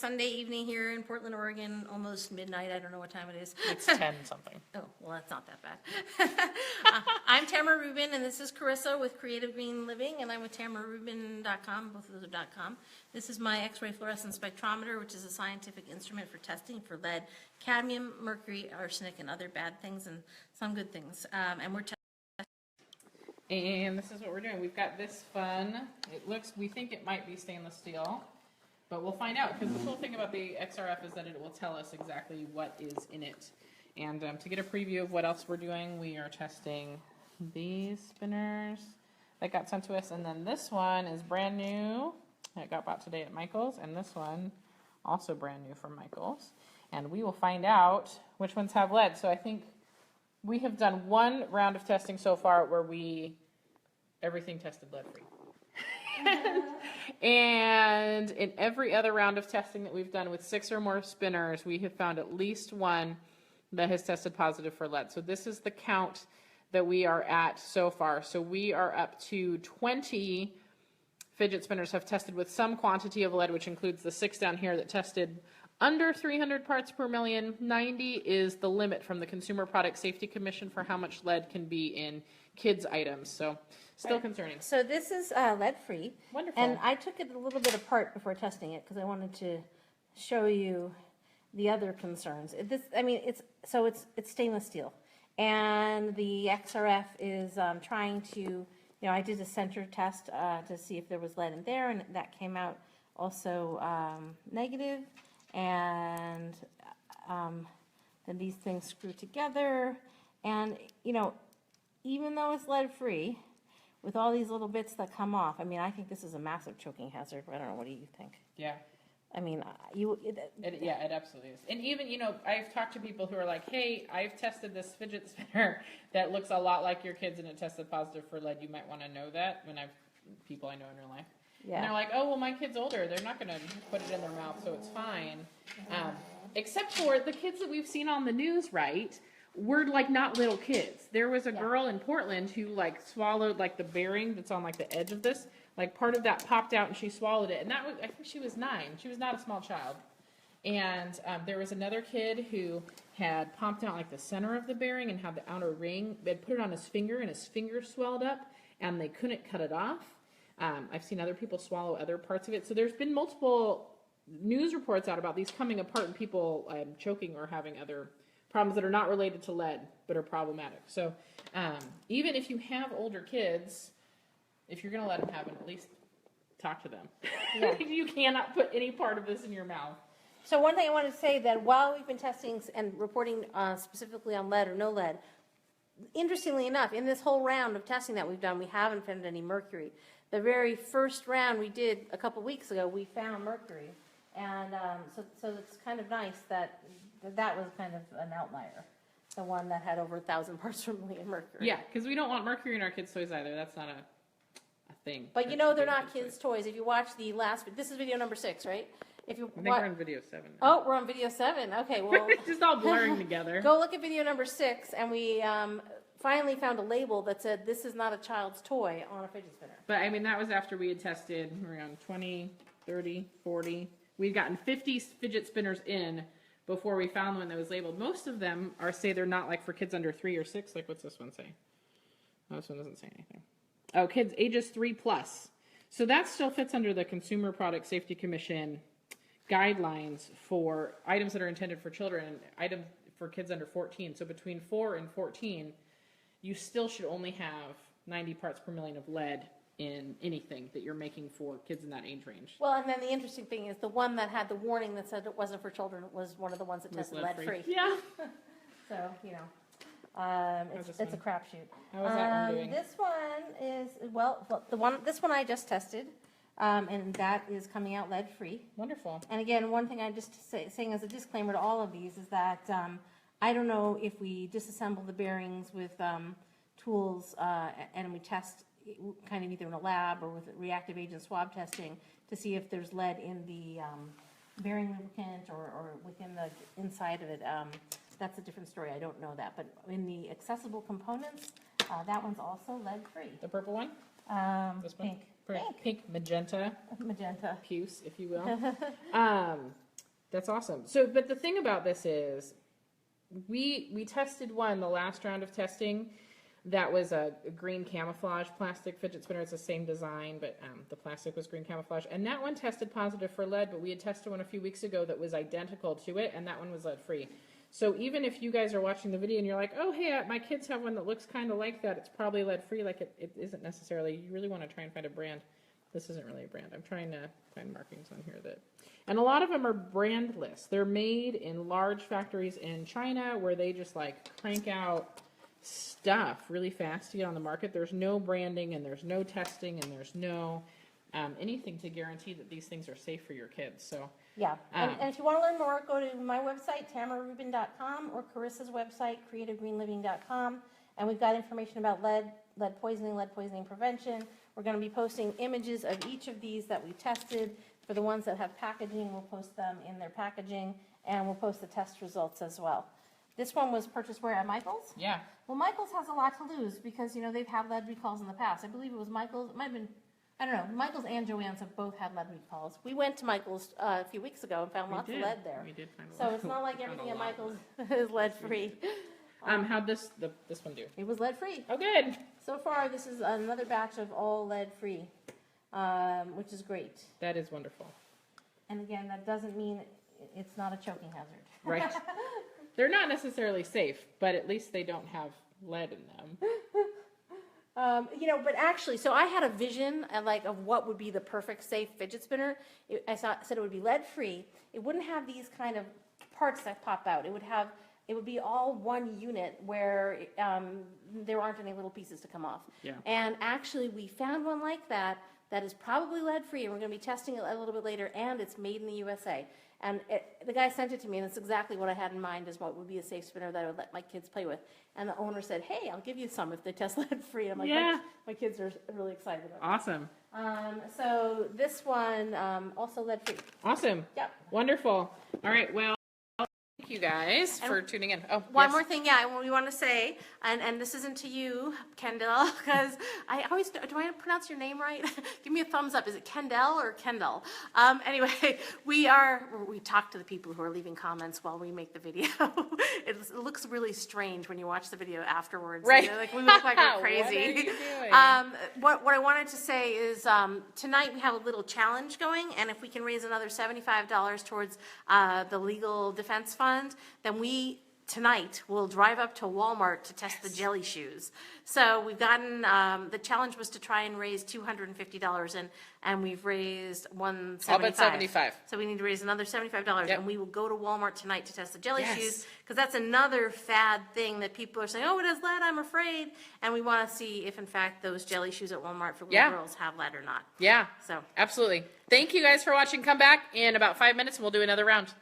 Sunday evening here in Portland, Oregon, almost midnight. I don't know what time it is. It's 10 something. Oh, well, that's not that bad. I'm Tamara Rubin, and this is Carissa with Creative Green Living, and I'm with TamaraRubin.com, both of those are .com. This is my X-ray fluorescence spectrometer, which is a scientific instrument for testing for lead, cadmium, mercury, arsenic, and other bad things, and some good things. And we're And this is what we're doing. We've got this fun, we think it might be stainless steel, but we'll find out, because the cool thing about the XRF is that it will tell us exactly what is in it. And to get a preview of what else we're doing, we are testing these spinners that got sent to us, and then this one is brand new. It got bought today at Michael's, and this one also brand new from Michael's. And we will find out which ones have lead. So I think we have done one round of testing so far where everything tested lead-free. And in every other round of testing that we've done with 6 or more spinners, we have found at least one that has tested positive for lead. So this is the count that we are at so far. So we are up to 20 fidget spinners have tested with some quantity of lead, which includes the 6 down here that tested under 300 parts per million. 90 is the limit from the Consumer Product Safety Commission for how much lead can be in kids' items. So still concerning. So this is lead-free. Wonderful. And I took it a little bit apart before testing it because I wanted to show you the other concerns. It's stainless steel, and the XRF is trying to. I did a center test to see if there was lead in there, and that came out also negative. And then these things screw together, and even though it's lead-free, with all these little bits that come off, I think this is a massive choking hazard. I don't know, what do you think? Yeah. It absolutely is. And even, I've talked to people who are like, hey, I've tested this fidget spinner that looks a lot like your kids and it tested positive for lead. You might want to know that people I know in real life. Yeah. And they're like, oh, well, my kid's older. They're not going to put it in their mouth, so it's fine. Except for the kids that we've seen on the news, right? We're not little kids. There was a girl in Portland who swallowed the bearing that's on the edge of this. Part of that popped out and she swallowed it. And I think she was 9. She was not a small child. And there was another kid who had popped out the center of the bearing and had the outer ring. They'd put it on his finger and his finger swelled up and they couldn't cut it off. I've seen other people swallow other parts of it. So there's been multiple news reports out about these coming apart and people choking or having other problems that are not related to lead but are problematic. So even if you have older kids, if you're going to let them have it, at least talk to them. Yeah. You cannot put any part of this in your mouth. So one thing I want to say, that while we've been testing and reporting specifically on lead or no lead, interestingly enough, in this whole round of testing that we've done, we haven't found any mercury. The very first round we did a couple weeks ago, we found mercury. And so it's kind of nice that was kind of an outlier, the one that had over 1,000 parts per million mercury. Yeah, because we don't want mercury in our kids' toys either. That's not a thing. But they're not kids' toys. If you watch the last, this is video number 6, right? I think we're on video 7 now. Oh, we're on video 7. Okay, well. It's just all blurring together. Go look at video number 6, and we finally found a label that said, this is not a child's toy on a fidget spinner. But, that was after we had tested around 20, 30, 40. We'd gotten 50 fidget spinners in before we found one that was labeled. Most of them say they're not for kids under 3 or 6. What's this one say? Oh, this one doesn't say anything. Oh, kids ages 3+. So that still fits under the Consumer Product Safety Commission guidelines for items that are intended for children and items for kids under 14. So between 4 and 14, you still should only have 90 parts per million of lead in anything that you're making for kids in that age range. Well, and then the interesting thing is the one that had the warning that said it wasn't for children was one of the ones that tested lead-free. Yeah. So, it's a crapshoot. How was that one doing? This one is, this one I just tested, and that is coming out lead-free. Wonderful. And again, one thing I'm just saying as a disclaimer to all of these is that I don't know if we disassemble the bearings with tools and we test kind of either in a lab or with reactive agent swab testing to see if there's lead in the bearing lubricant or within the inside of it. That's a different story. I don't know that. But in the accessible components, that one's also lead-free. The purple one? This one? Pink. Pink, magenta. Magenta. Puce, if you will. That's awesome. So, but the thing about this is, we tested one, the last round of testing, that was a green camouflage plastic fidget spinner. It's the same design, but the plastic was green camouflage. And that one tested positive for lead, but we had tested one a few weeks ago that was identical to it, and that one was lead-free. So even if you guys are watching the video and you're like, oh, hey, my kids have one that looks kind of like that, it's probably lead-free, like it isn't necessarily. You really want to try and find a brand. This isn't really a brand. I'm trying to find markings on here that... And a lot of them are brandless. They're made in large factories in China where they just like crank out stuff really fast to get on the market. There's no branding and there's no testing and there's no anything to guarantee that these things are safe for your kids. So yeah, and if you want to learn more, go to my website, tamararubin.com, or Carissa's website, creativegreenliving.com, and we've got information about lead poisoning prevention. We're going to be posting images of each of these that we tested. For the ones that have packaging, we'll post them in their packaging, and we'll post the test results as well. This one was purchased where, at Michael's? yeah. Well, Michael's has a lot to lose because, you know, they've had lead recalls in the past. I believe it was Michael's. It might have been, I don't know. Michael's and Joanne's have both had lead recalls. We went to Michael's a few weeks ago and found lots of lead there. We did find a so lot. It's not like everything at Michael's is lead-free. How'd this one do? It was lead-free. Oh, good. So far, this is another batch of all lead-free, which is great. That is wonderful. And again, that doesn't mean it's not a choking hazard. Right. They're not necessarily safe, but at least they don't have lead in them. You know, but actually, so I had a vision of what would be the perfect safe fidget spinner. I said it would be lead-free. It wouldn't have these kind of parts that pop out. It would be all one unit where there aren't any little pieces to come off. Yeah. And actually, we found one like that is probably lead-free, and we're going to be testing it a little bit later, and it's made in the USA. And the guy sent it to me, and it's exactly what I had in mind as what would be a safe spinner that I would let my kids play with. And the owner said, hey, I'll give you some if they test lead-free. I'm like, yeah. My kids are really excited about it. Awesome. So this one, also lead-free. Awesome. Yep. Wonderful. All right, well, thank you guys for tuning in. Oh, one yes. more thing, we want to say, and this isn't to you, Kendall, because I always, do I pronounce your name right? Give me a thumbs up. Is it Kendall or Kendall? Anyway, we talk to the people who are leaving comments while we make the video. It looks really strange when you watch the video afterwards. Right. You know, like we look like we're crazy. What are you doing? What I wanted to say is tonight we have a little challenge going, and if we can raise another $75 towards the legal defense fund, then tonight we'll drive up to Walmart to test the jelly shoes. So we've gotten, the challenge was to try and raise $250, and we've raised $175. All but 75. So we need to raise another $75, Yep. and we will go to Walmart tonight to test the jelly Yes. shoes, because that's another fad thing that people are saying, oh, it has lead, I'm afraid. And we want to see if, in fact, those jelly shoes at Walmart for little Yeah. girls have lead or not. Yeah, So absolutely. Thank you guys for watching. Come back in about 5 minutes and we'll do another round.